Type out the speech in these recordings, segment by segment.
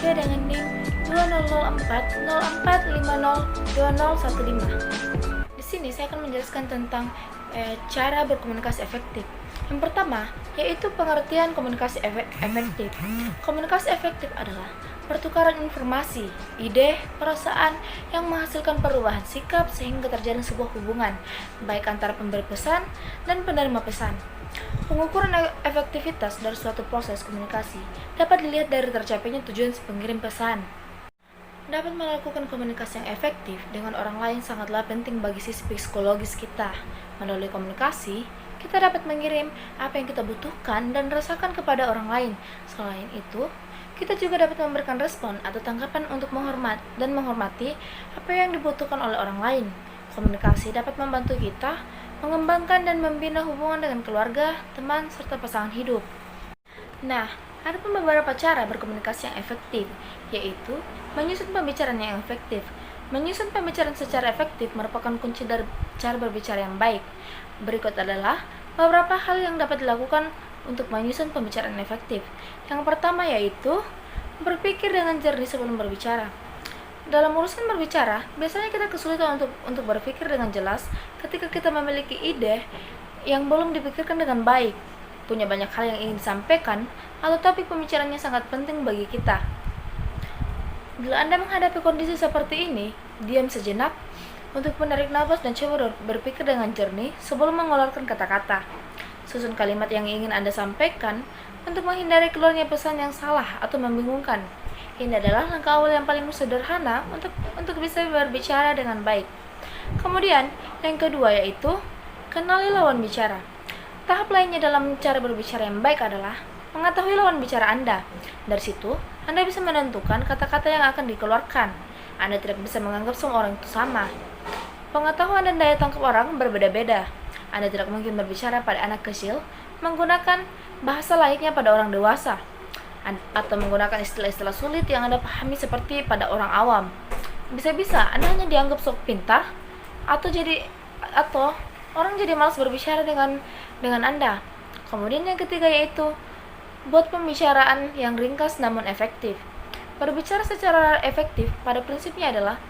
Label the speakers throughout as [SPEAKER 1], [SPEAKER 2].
[SPEAKER 1] sesuai dengan NIM 200404502015. Di sini saya akan menjelaskan tentang cara berkomunikasi efektif. Yang pertama, yaitu pengertian komunikasi efektif. Komunikasi efektif adalah pertukaran informasi, ide, perasaan yang menghasilkan perubahan sikap sehingga terjadi sebuah hubungan, baik antara pemberi pesan dan penerima pesan. Pengukuran efektivitas dari suatu proses komunikasi dapat dilihat dari tercapainya tujuan si pengirim pesan. Dapat melakukan komunikasi yang efektif dengan orang lain sangatlah penting bagi sisi psikologis kita. Melalui komunikasi, kita dapat mengirim apa yang kita butuhkan dan rasakan kepada orang lain. Selain itu, kita juga dapat memberikan respon atau tanggapan untuk menghormati apa yang dibutuhkan oleh orang lain. Komunikasi dapat membantu kita mengembangkan dan membina hubungan dengan keluarga, teman, serta pasangan hidup. Nah, ada beberapa cara berkomunikasi yang efektif, yaitu menyusun pembicaraan yang efektif. Menyusun pembicaraan secara efektif merupakan kunci dari cara berbicara yang baik. Berikut adalah beberapa hal yang dapat dilakukan untuk menyusun pembicaraan efektif. Yang pertama yaitu berpikir dengan jernih sebelum berbicara. Dalam urusan berbicara, biasanya kita kesulitan untuk berpikir dengan jelas ketika kita memiliki ide yang belum dipikirkan dengan baik, punya banyak hal yang ingin disampaikan, atau topik pembicaranya sangat penting bagi kita. Bila Anda menghadapi kondisi seperti ini, diam sejenak untuk menarik nafas dan coba berpikir dengan jernih sebelum mengeluarkan kata-kata. Susun kalimat yang ingin Anda sampaikan untuk menghindari keluarnya pesan yang salah atau membingungkan. Ini adalah langkah awal yang paling sederhana untuk bisa berbicara dengan baik. Kemudian, yang kedua yaitu kenali lawan bicara. Tahap lainnya dalam cara berbicara yang baik adalah mengetahui lawan bicara Anda. Dari situ, Anda bisa menentukan kata-kata yang akan dikeluarkan. Anda tidak bisa menganggap semua orang itu sama. Pengetahuan dan daya tangkap orang berbeda-beda. Anda tidak mungkin berbicara pada anak kecil menggunakan bahasa layaknya pada orang dewasa, atau menggunakan istilah-istilah sulit yang Anda pahami seperti pada orang awam. Bisa-bisa Anda hanya dianggap sok pintar atau orang jadi malas berbicara dengan Anda. Kemudian yang ketiga yaitu buat pembicaraan yang ringkas namun efektif. Berbicara secara efektif pada prinsipnya adalah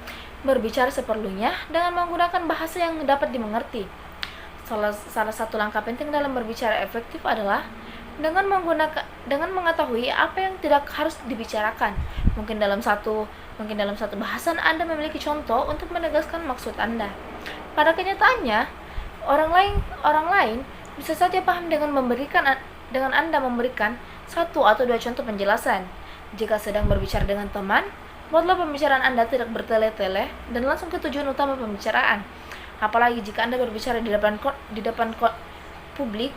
[SPEAKER 1] berbicara seperlunya dengan menggunakan bahasa yang dapat dimengerti. Salah satu langkah penting dalam berbicara efektif adalah dengan mengetahui apa yang tidak harus dibicarakan. Mungkin dalam satu bahasan Anda memiliki contoh untuk menegaskan maksud Anda. Pada kenyataannya, orang lain bisa saja paham dengan Anda memberikan satu atau dua contoh penjelasan. Jika sedang berbicara dengan teman, buatlah pembicaraan Anda tidak bertele-tele dan langsung ke tujuan utama pembicaraan. Apalagi jika Anda berbicara di depan publik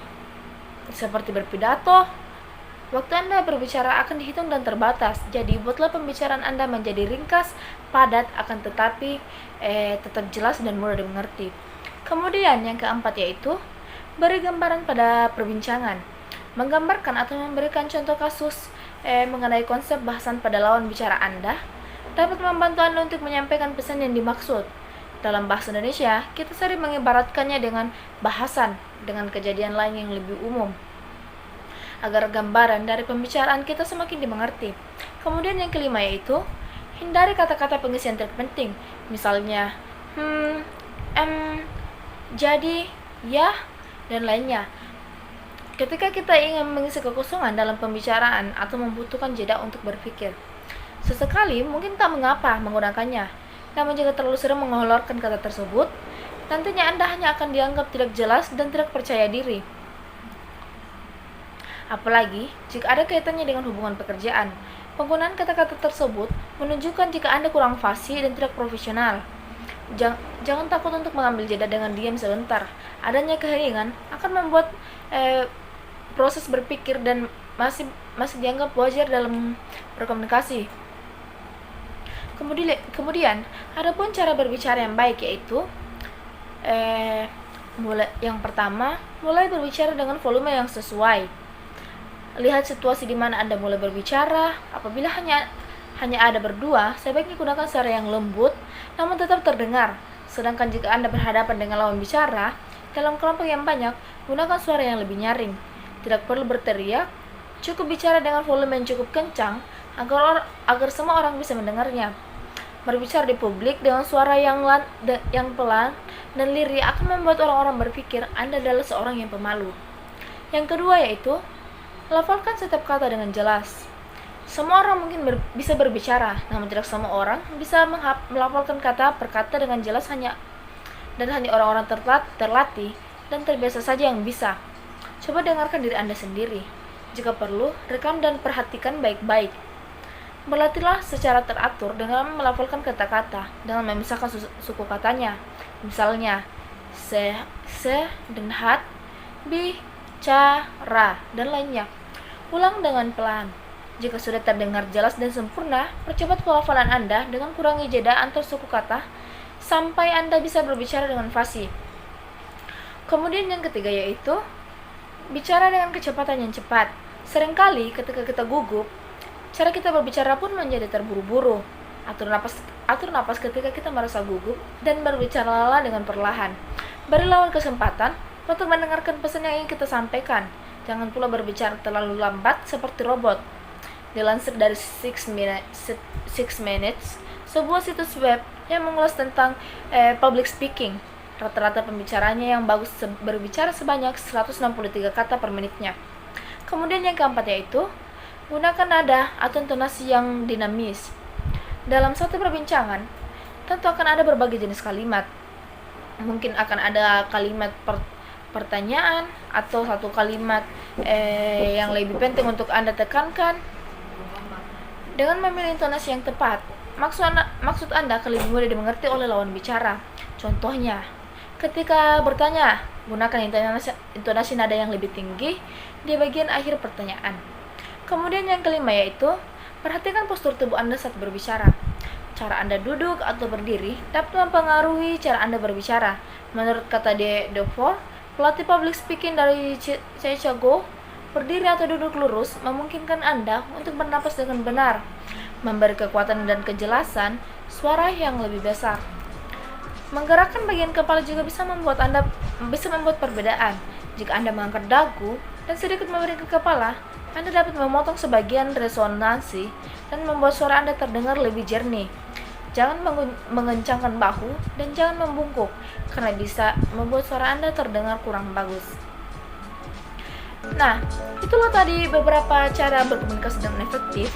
[SPEAKER 1] seperti berpidato, waktu Anda berbicara akan dihitung dan terbatas. Jadi buatlah pembicaraan Anda menjadi ringkas, padat, akan tetapi tetap jelas dan mudah dimengerti. Kemudian yang keempat yaitu beri gambaran pada perbincangan. Menggambarkan atau memberikan contoh kasus mengenai konsep bahasan pada lawan bicara Anda dapat membantu Anda untuk menyampaikan pesan yang dimaksud. Dalam bahasa Indonesia, kita sering mengibaratkannya dengan bahasan dengan kejadian lain yang lebih umum, agar gambaran dari pembicaraan kita semakin dimengerti. Kemudian yang kelima yaitu hindari kata-kata pengisi yang tidak penting. Misalnya, jadi, ya, dan lainnya. Ketika kita ingin mengisi kekosongan dalam pembicaraan atau membutuhkan jeda untuk berpikir, sesekali mungkin tak mengapa menggunakannya. Namun jika terlalu sering mengeluarkan kata tersebut, nantinya Anda hanya akan dianggap tidak jelas dan tidak percaya diri. Apalagi jika ada kaitannya dengan hubungan pekerjaan. Penggunaan kata-kata tersebut menunjukkan jika Anda kurang fasih dan tidak profesional. Jangan takut untuk mengambil jeda dengan diam sebentar. Adanya keheningan akan membuat proses berpikir dan masih dianggap wajar dalam berkomunikasi. Kemudian, ada pun cara berbicara yang baik yaitu yang pertama, mulai berbicara dengan volume yang sesuai. Lihat situasi di mana Anda mulai berbicara. Apabila hanya ada berdua, sebaiknya gunakan suara yang lembut namun tetap terdengar. Sedangkan jika Anda berhadapan dengan lawan bicara dalam kelompok yang banyak, gunakan suara yang lebih nyaring. Tidak perlu berteriak, cukup bicara dengan volume yang cukup kencang agar semua orang bisa mendengarnya. Berbicara di publik dengan suara yang pelan dan lirih akan membuat orang-orang berpikir Anda adalah seorang yang pemalu. Yang kedua yaitu, lafalkan setiap kata dengan jelas. Semua orang mungkin bisa berbicara, namun tidak semua orang bisa melafalkan kata per kata dengan jelas, hanya orang-orang terlatih dan terbiasa saja yang bisa. Coba dengarkan diri Anda sendiri. Jika perlu, rekam dan perhatikan baik-baik. Berlatihlah secara teratur dengan melafalkan kata-kata, dengan memisahkan suku katanya. Misalnya, se, dan hat, bicara, dan lainnya. Ulang dengan pelan. Jika sudah terdengar jelas dan sempurna, percepat pelafalan Anda dengan kurangi jeda antar suku kata sampai Anda bisa berbicara dengan fasih. Kemudian yang ketiga yaitu, bicara dengan kecepatan yang cepat. Seringkali ketika kita gugup, cara kita berbicara pun menjadi terburu-buru. Atur napas ketika kita merasa gugup dan berbicaralah dengan perlahan. Beri lawan kesempatan untuk mendengarkan pesan yang ingin kita sampaikan. Jangan pula berbicara terlalu lambat seperti robot. Dilansir dari 6 Minutes, sebuah situs web yang mengulas tentang public speaking. Rata-rata pembicaranya yang bagus berbicara sebanyak 163 kata per menitnya. Kemudian yang keempat yaitu, gunakan nada atau intonasi yang dinamis. Dalam satu perbincangan, tentu akan ada berbagai jenis kalimat. Mungkin akan ada kalimat pertanyaan atau satu kalimat yang lebih penting untuk Anda tekankan. Dengan memilih intonasi yang tepat, maksud Anda akan lebih mudah dimengerti oleh lawan bicara. Contohnya, ketika bertanya, gunakan intonasi nada yang lebih tinggi di bagian akhir pertanyaan. Kemudian yang kelima yaitu, perhatikan postur tubuh Anda saat berbicara. Cara Anda duduk atau berdiri dapat mempengaruhi cara Anda berbicara. Menurut kata Devor, pelatih public speaking dari Chicago, berdiri atau duduk lurus memungkinkan Anda untuk bernapas dengan benar, memberi kekuatan dan kejelasan suara yang lebih besar. Menggerakkan bagian kepala juga bisa membuat perbedaan. Jika Anda mengangkat dagu dan sedikit memberikan kepala, Anda dapat memotong sebagian resonansi dan membuat suara Anda terdengar lebih jernih. Jangan mengencangkan bahu dan jangan membungkuk, karena bisa membuat suara Anda terdengar kurang bagus. Nah, itulah tadi beberapa cara berkomunikasi dengan efektif.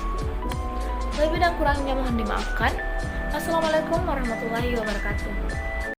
[SPEAKER 1] Lebih dan kurangnya mohon dimaafkan. Assalamualaikum warahmatullahi wabarakatuh.